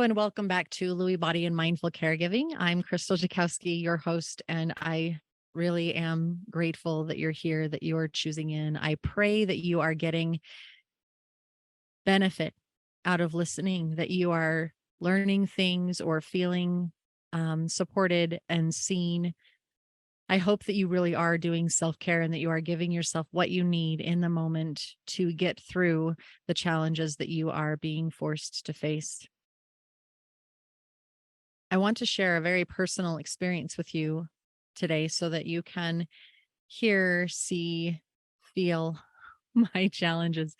and welcome back to Lewy Body and Mindful Caregiving. I'm Krystal Jakosky, your host, and I really am grateful that you're here, that you are choosing in. I pray that you are getting benefit out of listening, that you are learning things or feeling supported and seen. I hope that you really are doing self-care and that you are giving yourself what you need in the moment to get through the challenges that you are being forced to face. I want to share a very personal experience with you today so that you can hear, see, feel my challenges.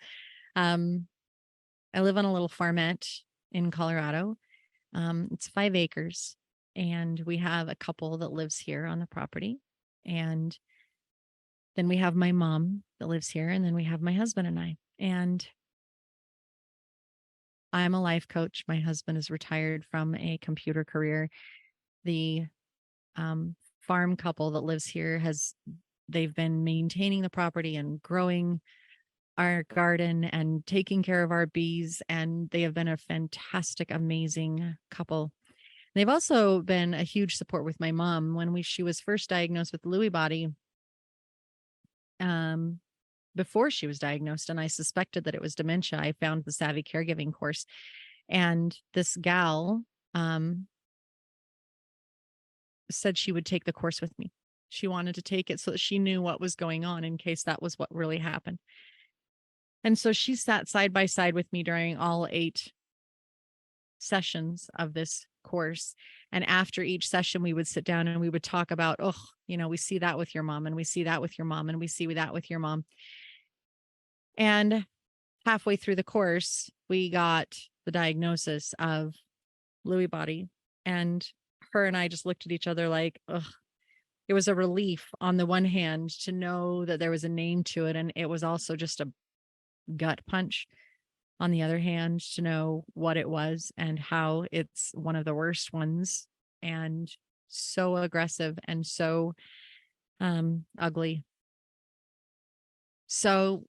Um, I live on a little farmette in Colorado. It's 5 acres, and we have a couple that lives here on the property. And then we have my mom that lives here, and then we have my husband and I. And I'm a life coach. My husband is retired from a computer career. The farm couple that lives here they've been maintaining the property and growing our garden and taking care of our bees, and they have been a fantastic, amazing couple. They've also been a huge support with my mom when she was first diagnosed with Lewy body. Before she was diagnosed, and I suspected that it was dementia, I found the Savvy Caregiving course, and this gal said she would take the course with me. She wanted to take it so that she knew what was going on in case that was what really happened. And so she sat side by side with me during all 8 sessions of this course. And after each session, we would sit down and we would talk about, oh, we see that with your mom, and we see that with your mom, and we see that with your mom. And halfway through the course, we got the diagnosis of Lewy body. And her and I just looked at each other like, ugh. It was a relief on the one hand to know that there was a name to it. And it was also just a gut punch on the other hand to know what it was and how it's one of the worst ones and so aggressive and so ugly. So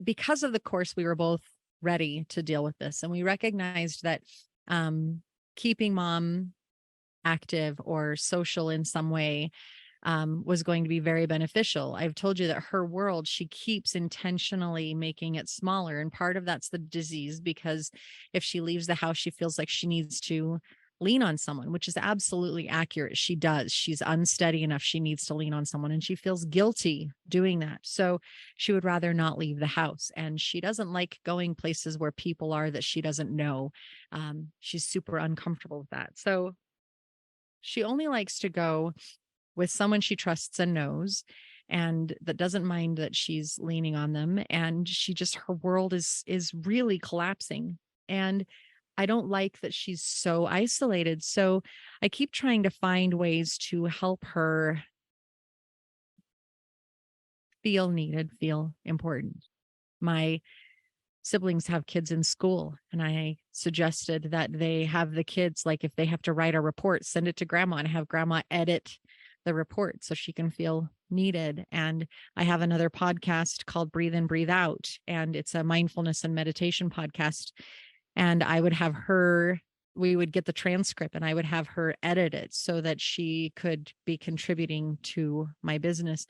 because of the course, we were both ready to deal with this, and we recognized that keeping mom active or social in some way was going to be very beneficial. I've told you that her world, she keeps intentionally making it smaller. And part of that's the disease, because if she leaves the house, she feels like she needs to lean on someone, which is absolutely accurate. She does. She's unsteady enough. She needs to lean on someone, and she feels guilty doing that. So she would rather not leave the house. And she doesn't like going places where people are that she doesn't know. She's super uncomfortable with that. So she only likes to go with someone she trusts and knows, and that doesn't mind that she's leaning on them. And her world is really collapsing. And I don't like that she's so isolated. So I keep trying to find ways to help her feel needed, feel important. My siblings have kids in school, and I suggested that they have the kids, like if they have to write a report, send it to grandma and have grandma edit the report so she can feel needed. And I have another podcast called Breathe In, Breathe Out, and it's a mindfulness and meditation podcast. And I would have her, we would get the transcript and I would have her edit it so that she could be contributing to my business.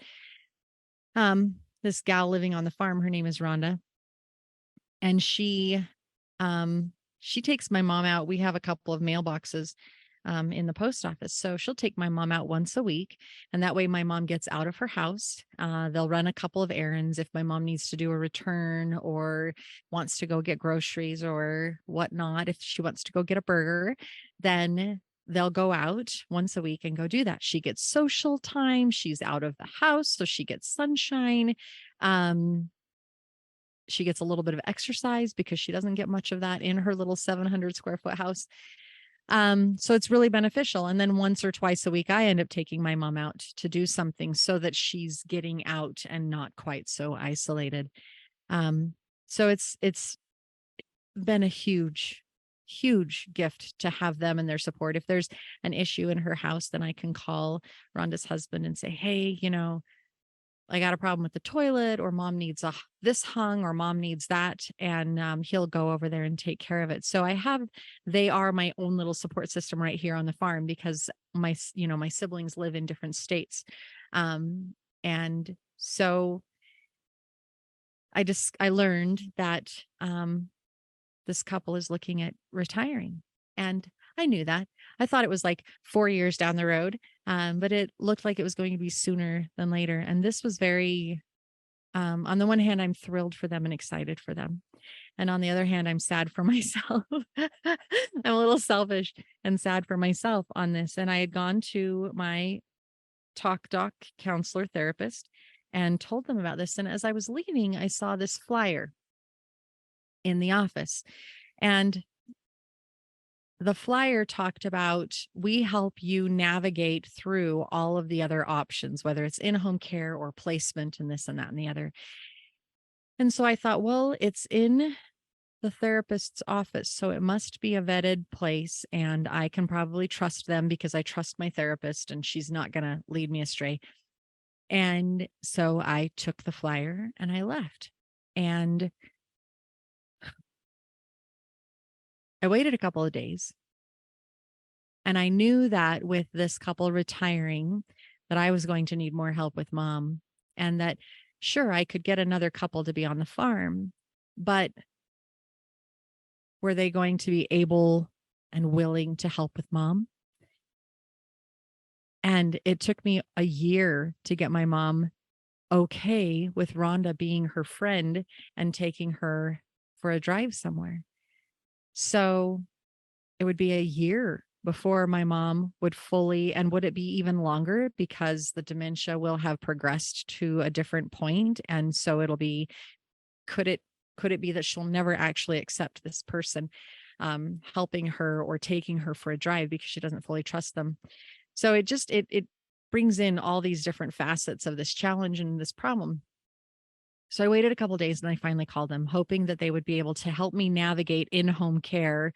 This gal living on the farm, her name is Rhonda, and she takes my mom out. We have a couple of mailboxes in the post office. So she'll take my mom out once a week. And that way my mom gets out of her house. They'll run a couple of errands if my mom needs to do a return or wants to go get groceries or whatnot. If she wants to go get a burger, then they'll go out once a week and go do that. She gets social time. She's out of the house, so she gets sunshine. She gets a little bit of exercise because she doesn't get much of that in her little 700 square foot house. So it's really beneficial. And then once or twice a week, I end up taking my mom out to do something so that she's getting out and not quite so isolated. So it's been a huge gift to have them and their support. If there's an issue in her house, then I can call Rhonda's husband and say, hey, I got a problem with the toilet, or mom needs this hung, or mom needs that. And he'll go over there and take care of it. So they are my own little support system right here on the farm, because my siblings live in different states. And so I learned that this couple is looking at retiring. And I knew that. I thought it was like 4 years down the road, but it looked like it was going to be sooner than later. And this was very, on the one hand, I'm thrilled for them and excited for them. And on the other hand, I'm sad for myself. I'm a little selfish and sad for myself on this. And I had gone to my talk doc counselor therapist and told them about this. And as I was leaving, I saw this flyer in the office. And the flyer talked about, we help you navigate through all of the other options, whether it's in-home care or placement and this and that and the other. And so I thought, well, it's in the therapist's office, so it must be a vetted place, and I can probably trust them because I trust my therapist and she's not going to lead me astray. And so I took the flyer and I left. And I waited a couple of days. And I knew that with this couple retiring, that I was going to need more help with mom, and that sure, I could get another couple to be on the farm, but were they going to be able and willing to help with mom? And it took me a year to get my mom okay with Rhonda being her friend and taking her for a drive somewhere. So it would be a year before my mom would fully, and would it be even longer because the dementia will have progressed to a different point. And so it'll be, could it be that she'll never actually accept this person helping her or taking her for a drive because she doesn't fully trust them. So it brings in all these different facets of this challenge and this problem. So I waited a couple of days and I finally called them, hoping that they would be able to help me navigate in-home care.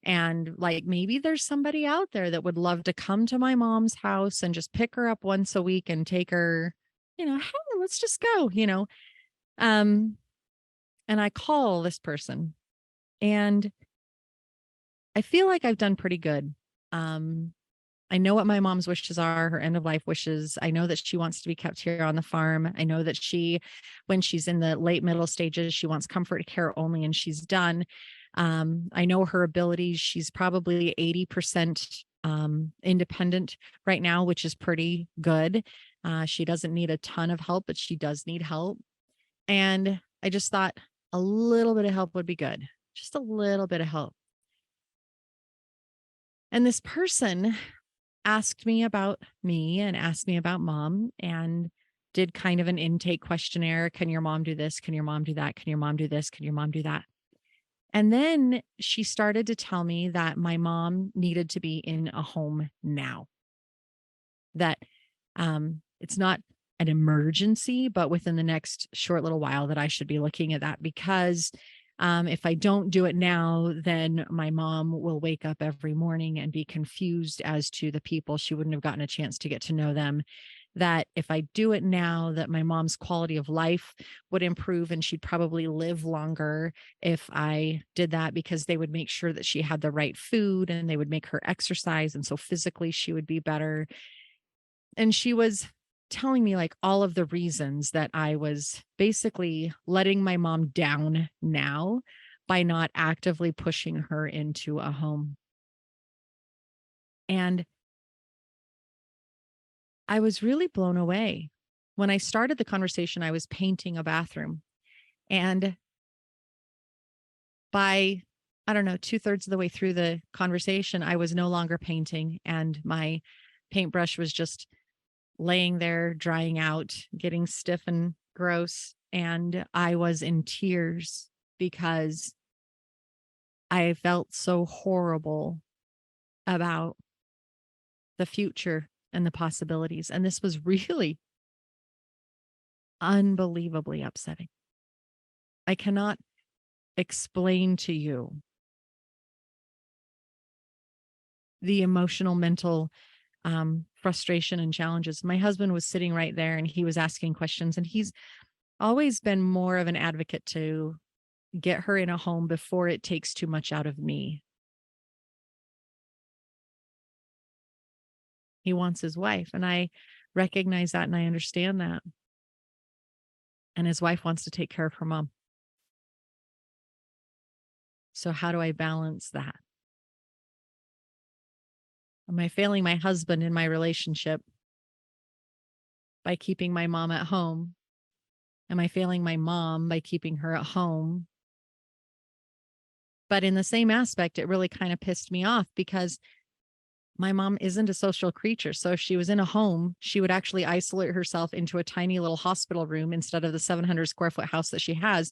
And like, maybe there's somebody out there that would love to come to my mom's house and just pick her up once a week and take her, hey, let's just go. Um, and I call this person, and I feel like I've done pretty good. I know what my mom's wishes are, her end of life wishes. I know that she wants to be kept here on the farm. I know that when she's in the late middle stages, she wants comfort care only, and she's done. I know her abilities. She's probably 80% independent right now, which is pretty good. She doesn't need a ton of help, but she does need help. And I just thought a little bit of help would be good. Just a little bit of help. And this person asked me about me and asked me about mom and did kind of an intake questionnaire. Can your mom do this? Can your mom do that? Can your mom do this? Can your mom do that? And then she started to tell me that my mom needed to be in a home now, that it's not an emergency, but within the next short little while that I should be looking at that, because if I don't do it now, then my mom will wake up every morning and be confused as to the people. She wouldn't have gotten a chance to get to know them. That if I do it now, that my mom's quality of life would improve, and she'd probably live longer if I did that, because they would make sure that she had the right food and they would make her exercise. And so physically she would be better. And she was telling me like all of the reasons that I was basically letting my mom down now by not actively pushing her into a home. And I was really blown away. When I started the conversation, I was painting a bathroom. And by, I don't know, 2/3 of the way through the conversation, I was no longer painting. And my paintbrush was just laying there, drying out, getting stiff and gross. And I was in tears because I felt so horrible about the future and the possibilities. And this was really unbelievably upsetting. I cannot explain to you the emotional, mental frustration and challenges. My husband was sitting right there and he was asking questions, and he's always been more of an advocate to get her in a home before it takes too much out of me. He wants his wife, and I recognize that and I understand that. And his wife wants to take care of her mom. So how do I balance that? Am I failing my husband in my relationship by keeping my mom at home? Am I failing my mom by keeping her at home? But in the same aspect, it really kind of pissed me off because my mom isn't a social creature. So if she was in a home, she would actually isolate herself into a tiny little hospital room instead of the 700 square foot house that she has.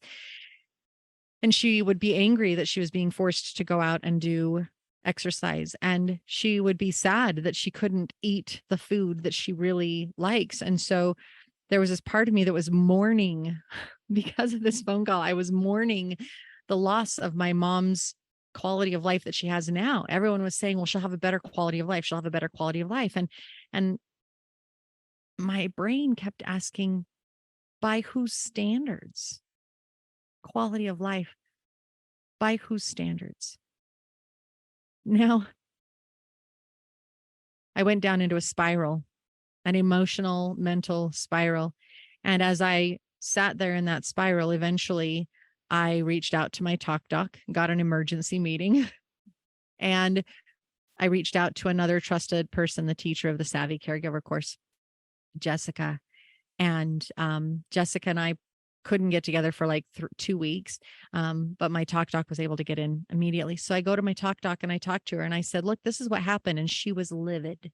And she would be angry that she was being forced to go out and do exercise. And she would be sad that she couldn't eat the food that she really likes. And so there was this part of me that was mourning because of this phone call. I was mourning the loss of my mom's quality of life that she has now. Everyone was saying, well, she'll have a better quality of life. She'll have a better quality of life. And my brain kept asking, by whose standards? Quality of life, by whose standards? Now, I went down into a spiral, an emotional, mental spiral. And as I sat there in that spiral, eventually I reached out to my talk doc, got an emergency meeting, and I reached out to another trusted person, the teacher of the Savvy Caregiver course, Jessica. And Jessica and I couldn't get together for like 2 weeks. But my talk doc was able to get in immediately. So I go to my talk doc and I talked to her and I said, look, this is what happened. And she was livid.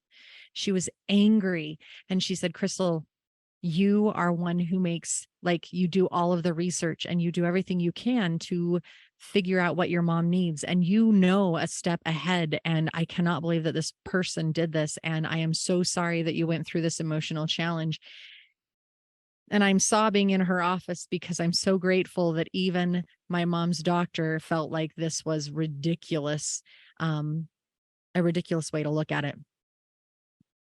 She was angry. And she said, Krystal, you are one who makes, like, you do all of the research and you do everything you can to figure out what your mom needs. And you know a step ahead. And I cannot believe that this person did this. And I am so sorry that you went through this emotional challenge. And I'm sobbing in her office because I'm so grateful that even my mom's doctor felt like this was ridiculous, a ridiculous way to look at it.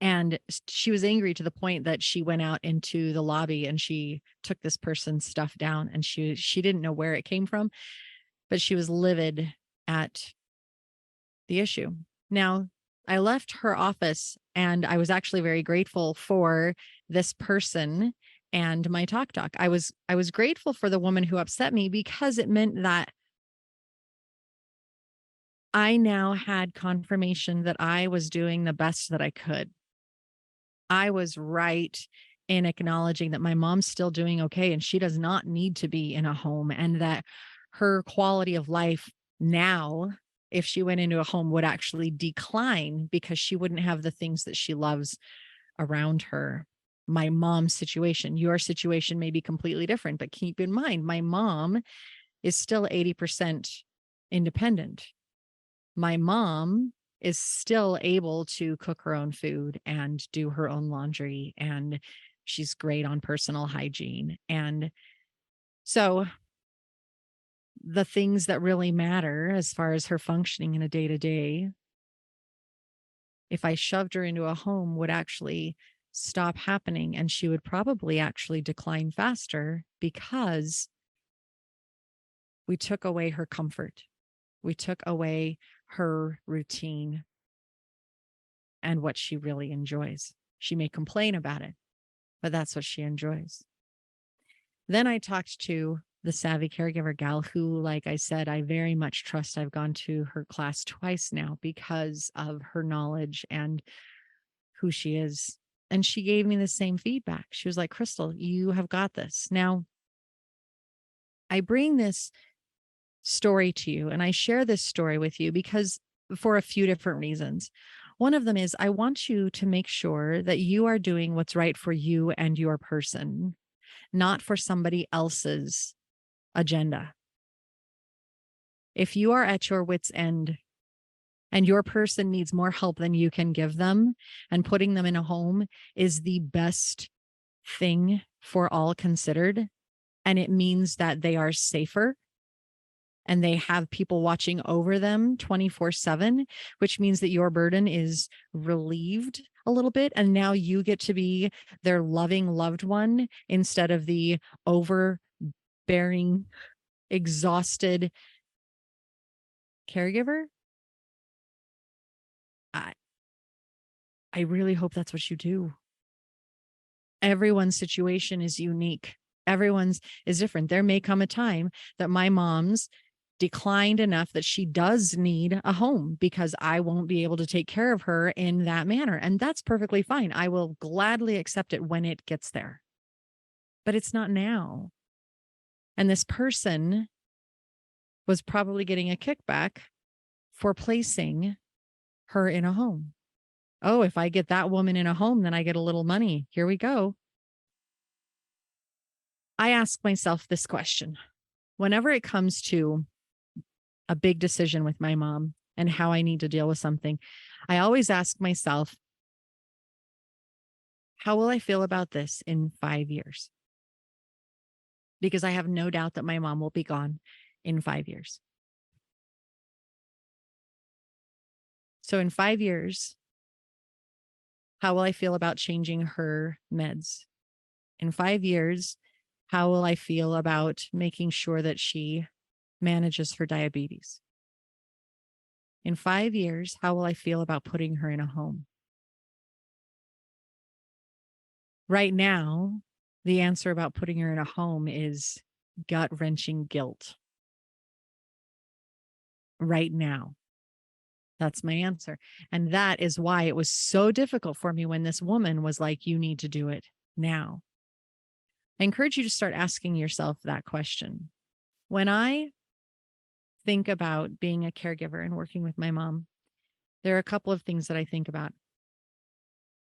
And she was angry to the point that she went out into the lobby and she took this person's stuff down, and she didn't know where it came from, but she was livid at the issue. Now, I left her office and I was actually very grateful for this person and my talk doc. I was grateful for the woman who upset me because it meant that I now had confirmation that I was doing the best that I could. I was right in acknowledging that my mom's still doing okay and she does not need to be in a home, and that her quality of life now, if she went into a home, would actually decline because she wouldn't have the things that she loves around her. My mom's situation, your situation may be completely different, but keep in mind, my mom is still 80% independent. My mom is still able to cook her own food and do her own laundry, and she's great on personal hygiene. And so the things that really matter as far as her functioning in a day-to-day, if I shoved her into a home, would actually stop happening, and she would probably actually decline faster because we took away her comfort. We took away her routine and what she really enjoys. She may complain about it, but that's what she enjoys. Then I talked to the Savvy Caregiver gal who, like I said, I very much trust. I've gone to her class twice now because of her knowledge and who she is. And she gave me the same feedback. She was like, Krystal, you have got this. Now, I bring this story to you and I share this story with you because for a few different reasons. One of them is I want you to make sure that you are doing what's right for you and your person, not for somebody else's agenda. If you are at your wit's end and your person needs more help than you can give them, and putting them in a home is the best thing for all considered, and it means that they are safer and they have people watching over them 24/7, which means that your burden is relieved a little bit. And now you get to be their loving loved one instead of the overbearing, exhausted caregiver. I, I really hope that's what you do. Everyone's situation is unique. Everyone's is different. There may come a time that my mom's declined enough that she does need a home because I won't be able to take care of her in that manner. And that's perfectly fine. I will gladly accept it when it gets there, but it's not now. And this person was probably getting a kickback for placing her in a home. Oh, if I get that woman in a home, then I get a little money. Here we go. I ask myself this question whenever it comes to a big decision with my mom and how I need to deal with something. I always ask myself, how will I feel about this in 5 years? Because I have no doubt that my mom will be gone in 5 years. So in 5 years, how will I feel about changing her meds? In 5 years, how will I feel about making sure that she manages her diabetes? In 5 years, how will I feel about putting her in a home? Right now, the answer about putting her in a home is gut-wrenching guilt. Right now. That's my answer. And that is why it was so difficult for me when this woman was like, you need to do it now. I encourage you to start asking yourself that question. When I think about being a caregiver and working with my mom, there are a couple of things that I think about.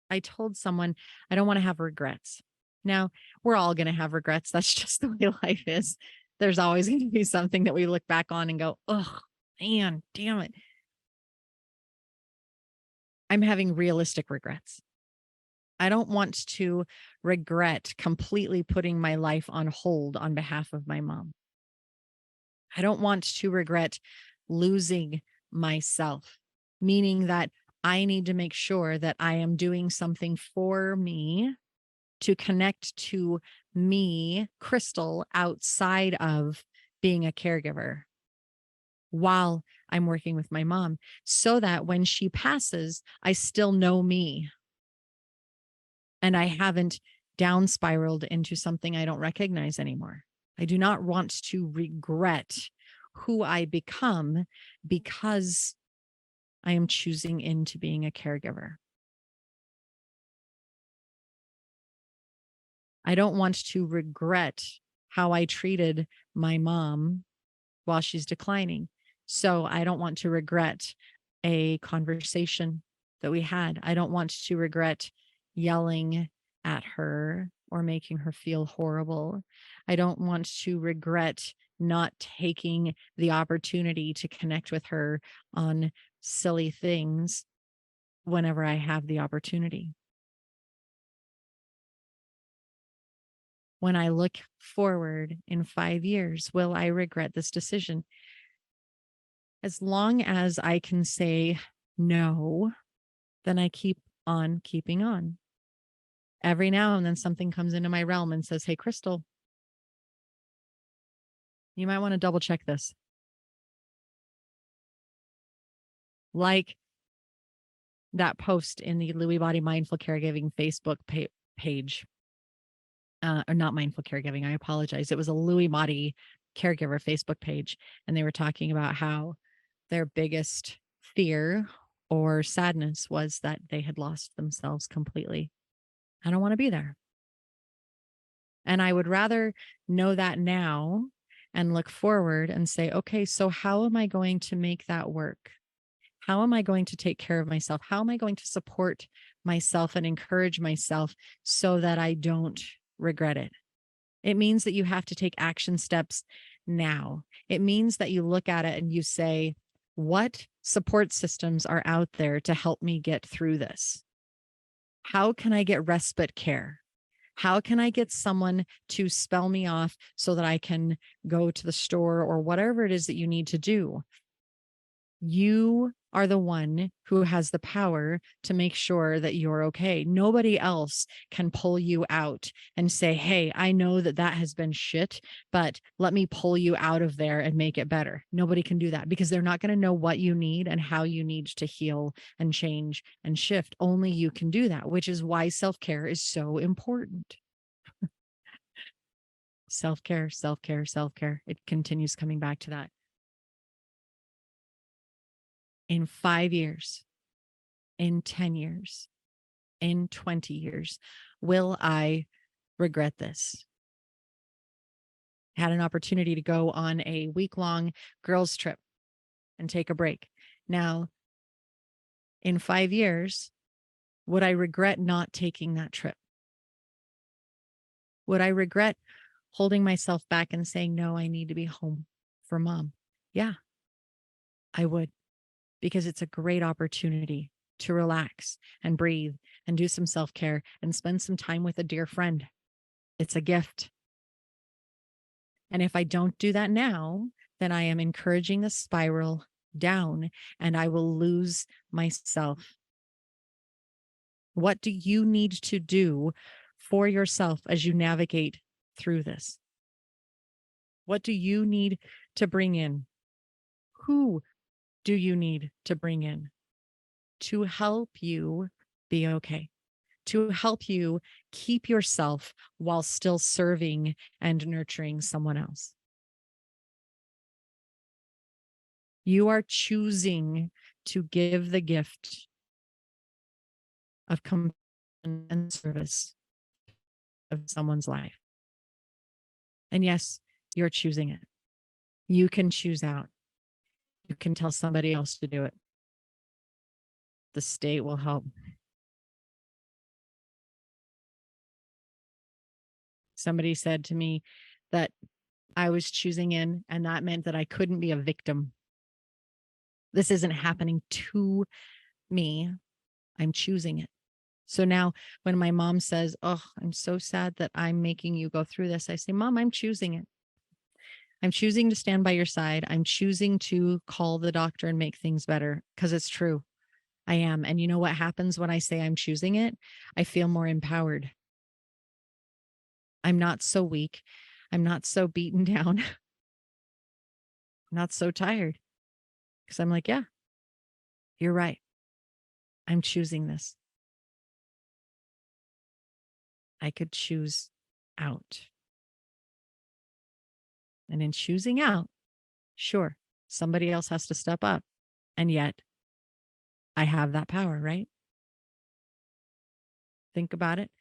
I told someone I don't want to have regrets. Now, we're all going to have regrets. That's just the way life is. There's always going to be something that we look back on and go, oh, man, damn it. I'm having realistic regrets. I don't want to regret completely putting my life on hold on behalf of my mom. I don't want to regret losing myself, meaning that I need to make sure that I am doing something for me to connect to me, Krystal, outside of being a caregiver while I'm working with my mom, so that when she passes, I still know me and I haven't down spiraled into something I don't recognize anymore. I do not want to regret who I become because I am choosing into being a caregiver. I don't want to regret how I treated my mom while she's declining. So I don't want to regret a conversation that we had. I don't want to regret yelling at her or making her feel horrible. I don't want to regret not taking the opportunity to connect with her on silly things whenever I have the opportunity. When I look forward in 5 years, will I regret this decision? As long as I can say no, then I keep on keeping on. Every now and then something comes into my realm and says, hey, Krystal, you might want to double check this. Like that post in the Lewy Body Mindful Caregiving Facebook page. Or not Mindful Caregiving, I apologize. It was a Lewy Body Caregiver Facebook page. And they were talking about how their biggest fear or sadness was that they had lost themselves completely. I don't want to be there. And I would rather know that now and look forward and say, okay, so how am I going to make that work? How am I going to take care of myself? How am I going to support myself and encourage myself so that I don't regret it? It means that you have to take action steps now. It means that you look at it and you say, what support systems are out there to help me get through this? How can I get respite care? How can I get someone to spell me off so that I can go to the store or whatever it is that you need to do? You are the one who has the power to make sure that you're okay. Nobody else can pull you out and say, hey, I know that that has been shit, but let me pull you out of there and make it better. Nobody can do that because they're not going to know what you need and how you need to heal and change and shift. Only you can do that, which is why self-care is so important. Self-care, self-care, self-care. It continues coming back to that. In 5 years, in 10 years, in 20 years, will I regret this? Had an opportunity to go on a week-long girls' trip and take a break. Now, in 5 years, would I regret not taking that trip? Would I regret holding myself back and saying, no, I need to be home for mom? Yeah, I would, because it's a great opportunity to relax and breathe and do some self-care and spend some time with a dear friend. It's a gift. And if I don't do that now, then I am encouraging the spiral down and I will lose myself. What do you need to do for yourself as you navigate through this? What do you need to bring in? Who do you need to bring in to help you be okay? To help you keep yourself while still serving and nurturing someone else. You are choosing to give the gift of compassion and service of someone's life. And yes, you're choosing it. You can choose out. You can tell somebody else to do it. The state will help. Somebody said to me that I was choosing in, and that meant that I couldn't be a victim. This isn't happening to me. I'm choosing it. So now when my mom says, oh, I'm so sad that I'm making you go through this, I say, Mom, I'm choosing it. I'm choosing to stand by your side. I'm choosing to call the doctor and make things better because it's true. I am. And you know what happens when I say I'm choosing it? I feel more empowered. I'm not so weak. I'm not so beaten down. I'm not so tired because I'm like, yeah, you're right. I'm choosing this. I could choose out. And in choosing out, sure, somebody else has to step up. And yet I have that power, right? Think about it.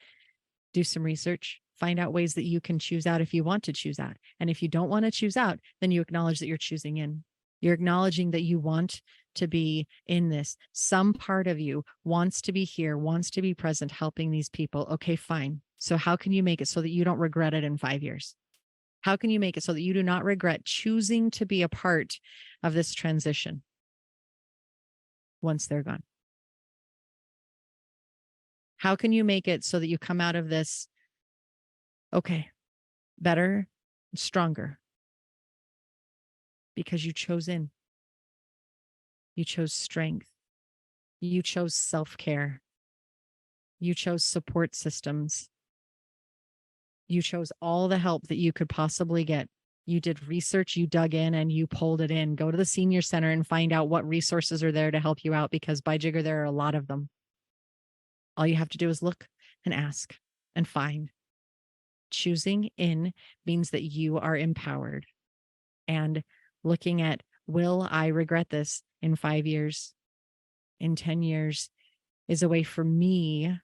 Do some research, find out ways that you can choose out if you want to choose out. And if you don't want to choose out, then you acknowledge that you're choosing in. You're acknowledging that you want to be in this. Some part of you wants to be here, wants to be present, helping these people. Okay, fine. So how can you make it so that you don't regret it in 5 years? How can you make it so that you do not regret choosing to be a part of this transition once they're gone? How can you make it so that you come out of this, okay, better, stronger, because you chose in, you chose strength, you chose self-care, you chose support systems, you chose all the help that you could possibly get. You did research, you dug in and you pulled it in. Go to the senior center and find out what resources are there to help you out, because by jigger, there are a lot of them. All you have to do is look and ask and find. Choosing in means that you are empowered. And looking at, will I regret this in 5 years, in 10 years, is a way for me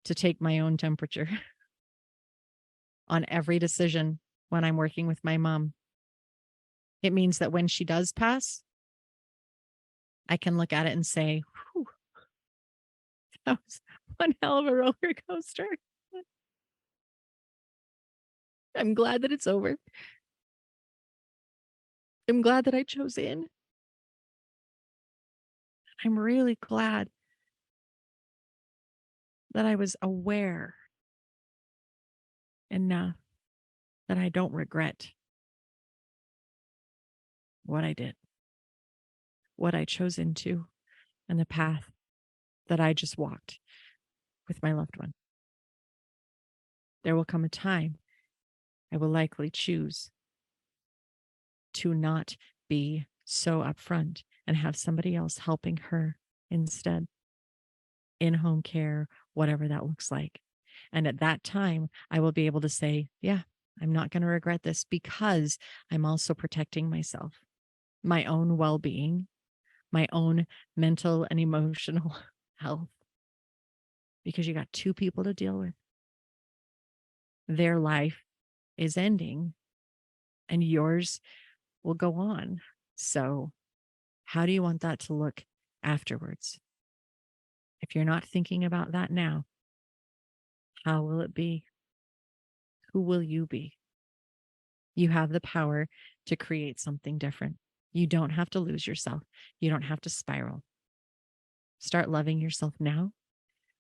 to take my own temperature on every decision when I'm working with my mom. It means that when she does pass, I can look at it and say, whew, that was one hell of a roller coaster. I'm glad that it's over. I'm glad that I chose in. I'm really glad that I was aware enough that I don't regret what I did, what I chose into, and the path that I just walked with my loved one. There will come a time I will likely choose to not be so upfront and have somebody else helping her instead, in home care, whatever that looks like. And at that time, I will be able to say, yeah, I'm not going to regret this because I'm also protecting myself, my own well being, my own mental and emotional health, because you got two people to deal with. Their life is ending and yours will go on. So, how do you want that to look afterwards? If you're not thinking about that now, how will it be? Who will you be? You have the power to create something different. You don't have to lose yourself. You don't have to spiral. Start loving yourself now.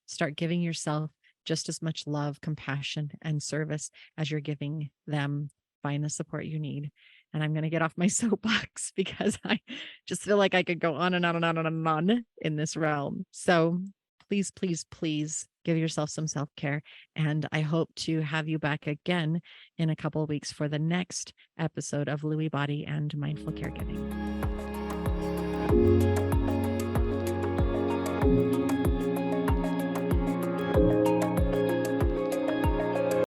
Start giving yourself just as much love, compassion, and service as you're giving them. Find the support you need. And I'm going to get off my soapbox because I just feel like I could go on and on and on and on in this realm. So please, please, please give yourself some self care. And I hope to have you back again in a couple of weeks for the next episode of Lewy Body and Mindful Caregiving.